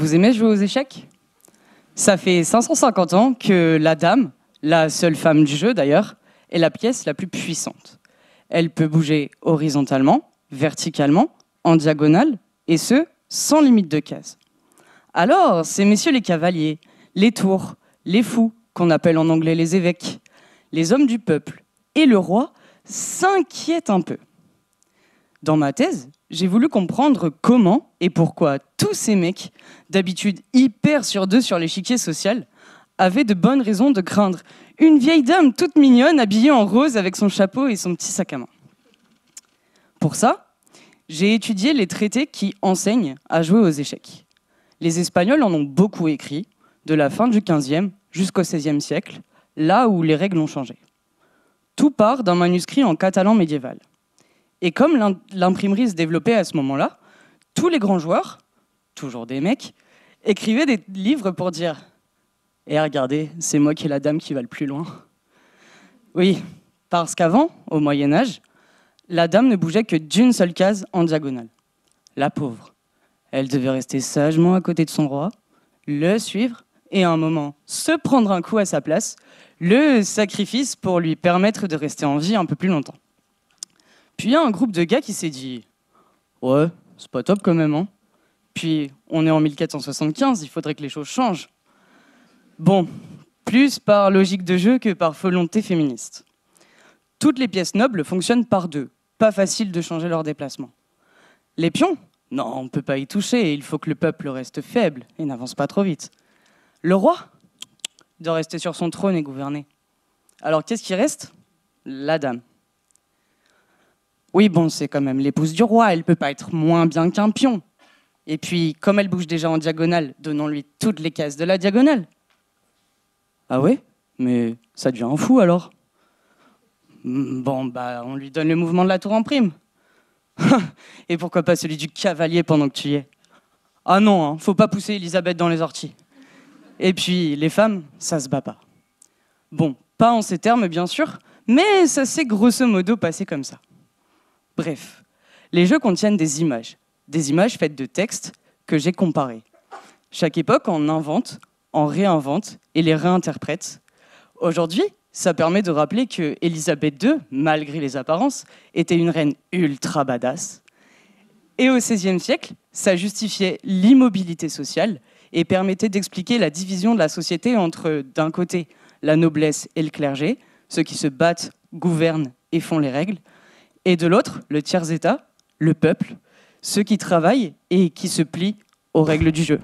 Vous aimez jouer aux échecs? Ça fait 550 ans que la dame, la seule femme du jeu d'ailleurs, est la pièce la plus puissante. Elle peut bouger horizontalement, verticalement, en diagonale, et ce, sans limite de cases. Alors, ces messieurs les cavaliers, les tours, les fous, qu'on appelle en anglais les évêques, les hommes du peuple et le roi s'inquiètent un peu. Dans ma thèse, j'ai voulu comprendre comment et pourquoi tous ces mecs, d'habitude hyper sur deux sur l'échiquier social, avaient de bonnes raisons de craindre une vieille dame toute mignonne habillée en rose avec son chapeau et son petit sac à main. Pour ça, j'ai étudié les traités qui enseignent à jouer aux échecs. Les Espagnols en ont beaucoup écrit, de la fin du XVe jusqu'au XVIe siècle, là où les règles ont changé. Tout part d'un manuscrit en catalan médiéval. Et comme l'imprimerie se développait à ce moment-là, tous les grands joueurs, toujours des mecs, écrivaient des livres pour dire « Eh, regardez, c'est moi qui est la dame qui va le plus loin. » Oui, parce qu'avant, au Moyen-Âge, la dame ne bougeait que d'une seule case en diagonale. La pauvre. Elle devait rester sagement à côté de son roi, le suivre et à un moment se prendre un coup à sa place, le sacrifice pour lui permettre de rester en vie un peu plus longtemps. Puis il y a un groupe de gars qui s'est dit « Ouais, c'est pas top quand même, hein. Puis on est en 1475, il faudrait que les choses changent. » Bon, plus par logique de jeu que par volonté féministe. Toutes les pièces nobles fonctionnent par deux, pas facile de changer leur déplacement. Les pions? Non, on ne peut pas y toucher, il faut que le peuple reste faible et n'avance pas trop vite. Le roi? Il doit rester sur son trône et gouverner. Alors qu'est-ce qui reste? La dame. Oui, bon, c'est quand même l'épouse du roi, elle peut pas être moins bien qu'un pion. Et puis, comme elle bouge déjà en diagonale, donnons-lui toutes les cases de la diagonale. Ah ouais? Mais ça devient un fou alors. Bon, bah, on lui donne le mouvement de la tour en prime. Et pourquoi pas celui du cavalier pendant que tu y es? Ah non, hein, faut pas pousser Elisabeth dans les orties. Et puis, les femmes, ça se bat pas. Bon, pas en ces termes, bien sûr, mais ça s'est grosso modo passé comme ça. Bref, les jeux contiennent des images faites de textes que j'ai comparés. Chaque époque en invente, en réinvente et les réinterprète. Aujourd'hui, ça permet de rappeler que Élisabeth II, malgré les apparences, était une reine ultra badass. Et au XVIe siècle, ça justifiait l'immobilité sociale et permettait d'expliquer la division de la société entre, d'un côté, la noblesse et le clergé, ceux qui se battent, gouvernent et font les règles, et de l'autre, le tiers-état, le peuple, ceux qui travaillent et qui se plient aux règles du jeu.